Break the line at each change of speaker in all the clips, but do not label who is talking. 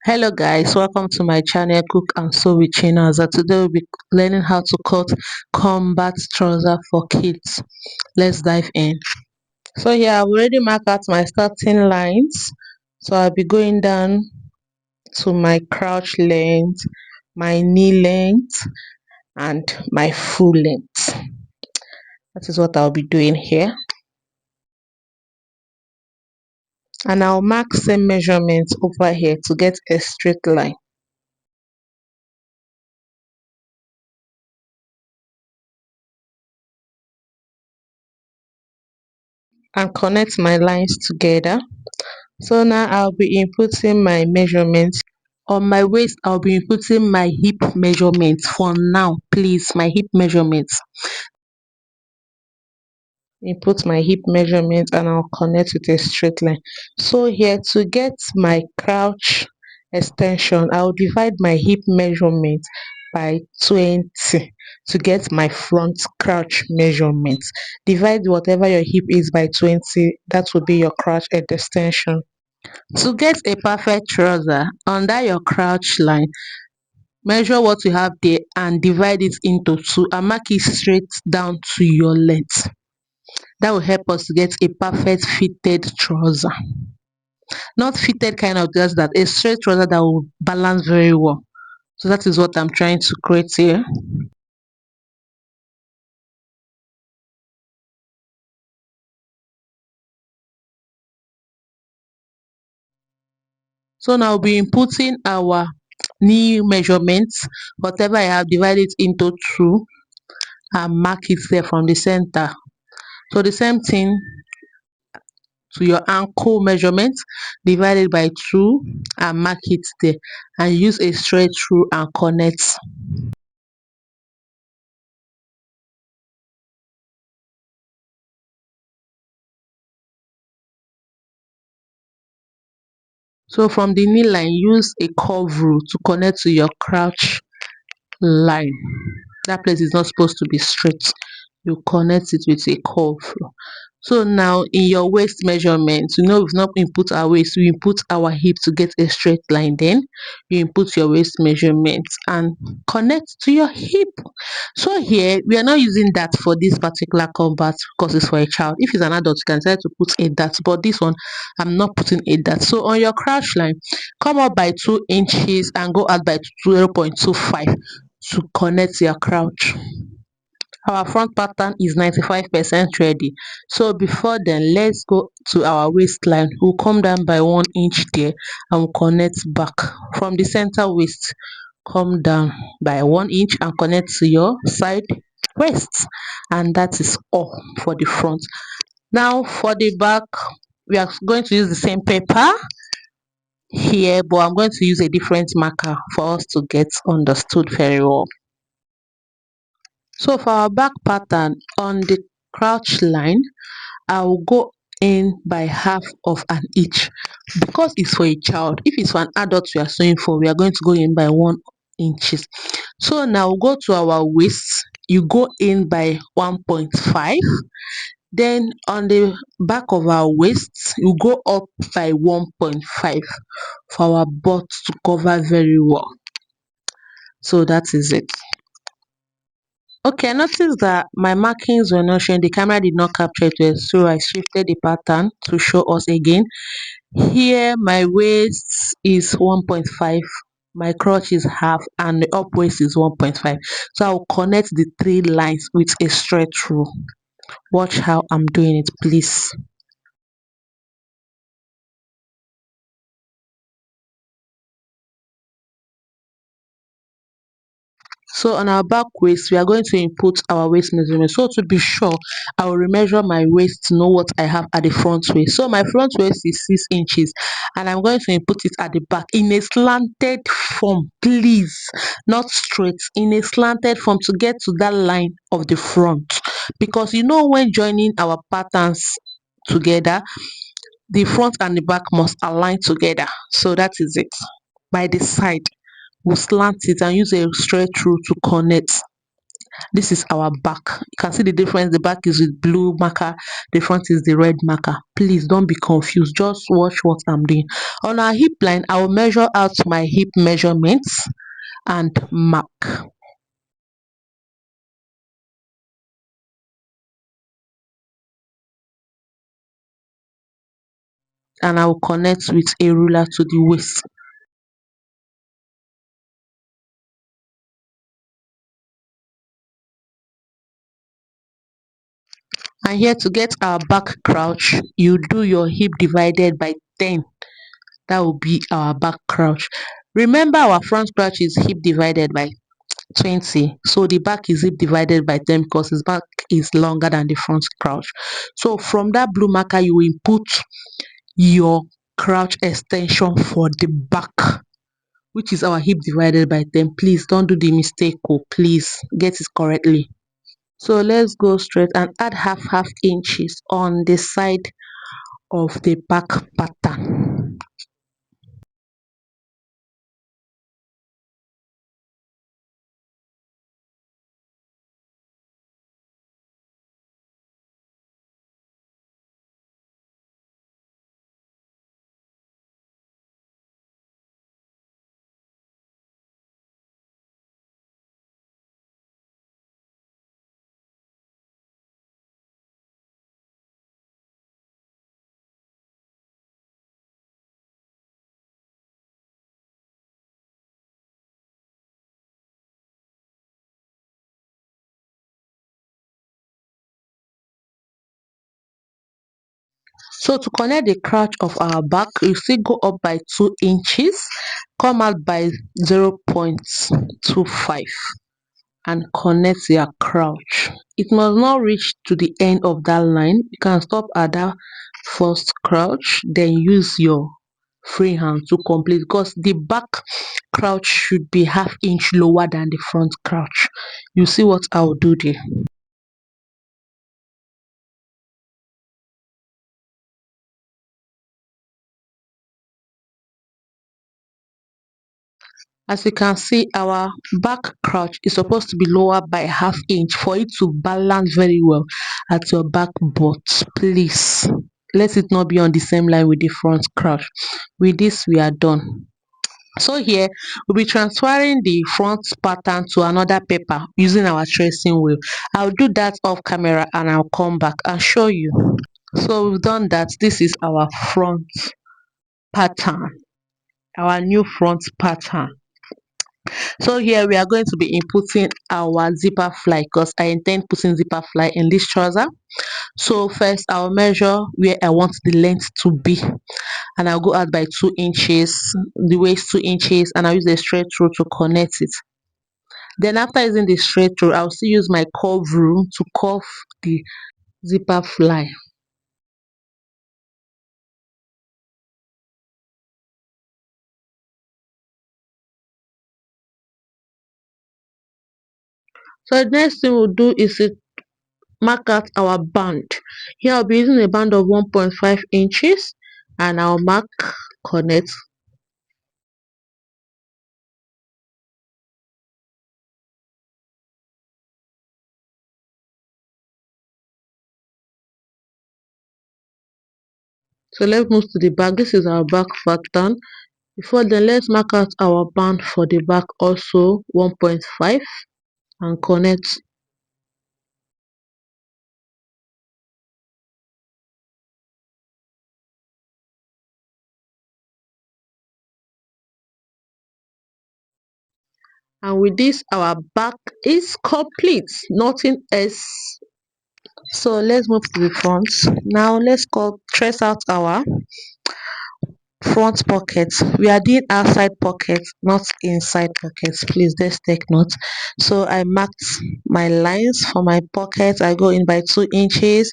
Hello guys, welcome to my channel Cook and Sew with Chinas. Today we'll be learning how to cut combat trouser for kids. Let's dive in. So here I've already marked out my starting lines. So I'll be going down to my crouch length, my knee length, and my full length. That is what I'll be doing here. And I'll mark same measurements over here to get a straight line. And connect my lines together. So now I'll be inputting my measurements. On my waist, I'll be inputting my hip measurements for now, please. My hip measurements. Input my hip measurement and I'll connect with a straight line. So here to get my crouch extension, I'll divide my hip measurement by 20 to get my front crouch measurement. Divide whatever your hip is by 20, that will be your crouch extension. To get a perfect trouser, under your crouch line, measure what you have there and divide it into 2 and mark it straight down to your length. That will help us to get a perfect fitted trouser. Not fitted kind of, just that, a straight trouser that will balance very well. So that is what I'm trying to create here. So now we'll be inputting our knee measurements. Whatever I have, divide it into 2 and mark it there from the center. So the same thing to your ankle measurement, divide it by 2 and mark it there, and use a straight through and connect. So from the knee line, use a curve rule to connect to your crouch line. That place is not supposed to be straight. You connect it with a curve. So now in your waist measurement, we've not input our waist, we input our hip to get a straight line. Then you input your waist measurement and connect to your hip. So here we are not using that for this particular combat because it's for a child. If it's an adult, you can decide to put a dart, but this one I'm not putting a dart. So on your crouch line, come up by 2 inches and go out by 0.25 to connect your crouch. Our front pattern is 95% ready. So before then, let's go to our waistline. We'll come down by 1 inch there and we'll connect back from the center waist. Come down by 1 inch and connect to your side waist, and that is all for the front. Now for the back, we are going to use the same paper here, but I'm going to use a different marker for us to get understood very well. So for our back pattern, on the crouch line, I will go in by half of an inch because it's for a child. If it's for an adult we are sewing for, we are going to go in by 1 inches. So now we'll go to our waist. You go in by 1.5. Then on the back of our waist, you go up by 1.5 for our butt to cover very well. So that is it. Okay, I noticed that my markings were not showing. The camera did not capture it well, so I shifted the pattern to show us again. Here my waist is 1.5, my crotch is half, and the up waist is 1.5. So I'll connect the 3 lines with a straight rule. Watch how I'm doing it, please. So on our back waist, we are going to input our waist measurement. So to be sure, I will remeasure my waist to know what I have at the front waist. So my front waist is 6 inches and I'm going to input it at the back in a slanted form, please, not straight, in a slanted form to get to that line of the front. Because when joining our patterns together, the front and the back must align together. So that is it. By the side, we'll slant it and use a straight rule to connect. This is our back. You can see the difference. The back is with blue marker, the front is the red marker. Please don't be confused, just watch what I'm doing. On our hip line, I will measure out my hip measurements and mark, and I will connect with a ruler to the waist. And here, to get our back crouch, you do your hip divided by 10. That will be our back crouch. Remember, our front crouch is hip divided by 20, so the back is hip divided by 10 because his back is longer than the front crouch. So from that blue marker, you will input your crouch extension for the back, which is our hip divided by 10. Please don't do the mistake. Oh, please get it correctly. So let's go straight and add half inches on the side of the back pattern. So to connect the crouch of our back, you still go up by 2 inches, come out by 0.25 and connect your crouch. It must not reach to the end of that line. You can stop at that first crouch, then use your free hand to complete, because the back crouch should be half inch lower than the front crouch. You see what I'll do there. As you can see, our back crouch is supposed to be lower by half inch for it to balance very well at your back butt. Please let it not be on the same line with the front crouch. With this, we are done. So here we'll be transferring the front pattern to another paper using our tracing wheel. I'll do that off camera and I'll come back and show you. So we've done that. This is our front pattern, our new front pattern. So here we are going to be inputting our zipper fly, because I intend putting zipper fly in this trouser. So first I'll measure where I want the length to be, and I'll go out by 2 inches, the waist 2 inches, and I'll use a straight rule to connect it. Then after using the straight rule, I'll still use my curve rule to curve the zipper fly. So the next thing we'll do is to mark out our band. Here I'll be using a band of 1.5 inches, and I'll mark connect. So let's move to the back. This is our back pattern. Before then, let's mark out our band for the back, also 1.5, and connect. And with this, our back is complete. Nothing else. So let's move to the front. Now let's go trace out our front pocket. We are doing outside pocket, not inside pockets. Please let's take note. So I marked my lines for my pocket. I go in by 2 inches,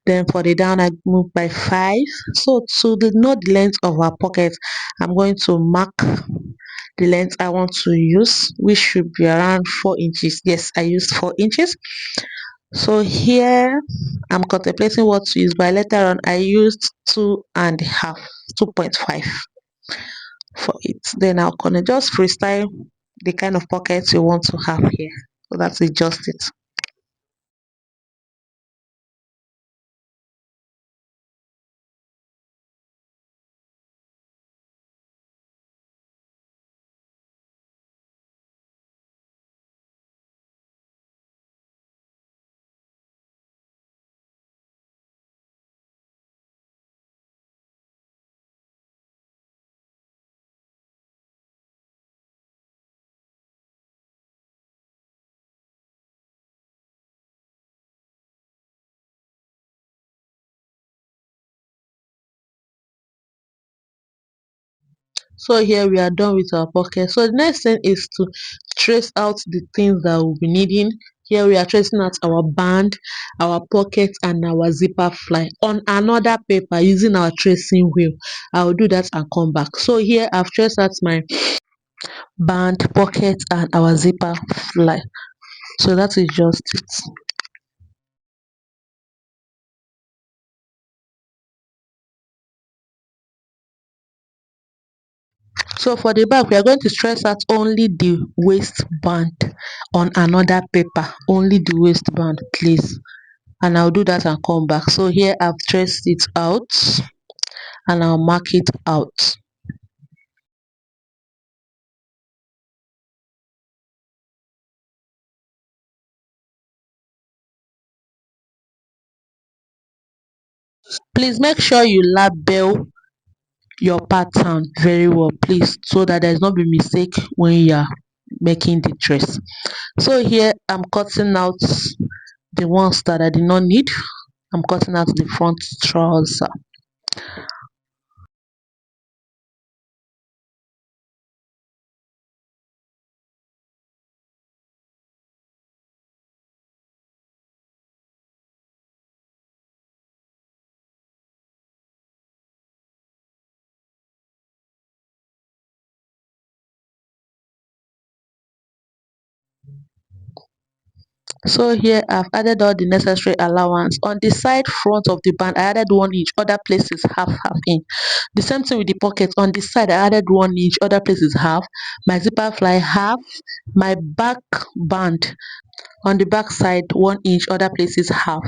then for the down I move by 5. So to know the length of our pocket, I'm going to mark the length I want to use, which should be around 4 inches. Yes, I used 4 inches. So here I'm contemplating what to use, but later on I used 2.5, 2.5 for it. Then I'll connect, just freestyle the kind of pockets you want to have here. So that's it, just it. So here we are done with our pocket. So the next thing is to trace out the things that we'll be needing. Here we are tracing out our band, our pocket, and our zipper fly on another paper using our tracing wheel. I will do that and come back. So here I've traced out my band, pocket, and our zipper fly. So that is just it. So for the back, we are going to trace out only the waistband on another paper, only the waistband, please. And I'll do that and come back. So here I've traced it out and I'll mark it out. Please make sure you label your pattern very well, please, so that there's not be mistake when you are making the dress. So here I'm cutting out the ones that I did not need. I'm cutting out the front trouser. So here I've added all the necessary allowance. On the side front of the band, I added 1 inch, other places half inch. The same thing with the pocket. On the side, I added 1 inch, other places half. My zipper fly half. My back band on the back side 1 inch, other places half.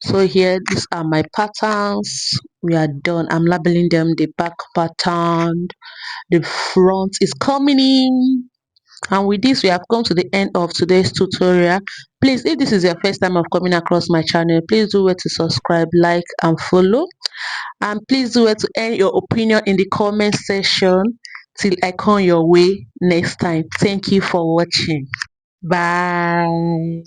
So here these are my patterns. We are done. I'm labeling them. The back pattern, the front is coming in. And with this, we have come to the end of today's tutorial. Please, if this is your first time of coming across my channel, please do wait to subscribe, like, and follow. And please do wait to end your opinion in the comment section till I come your way next time. Thank you for watching. Bye.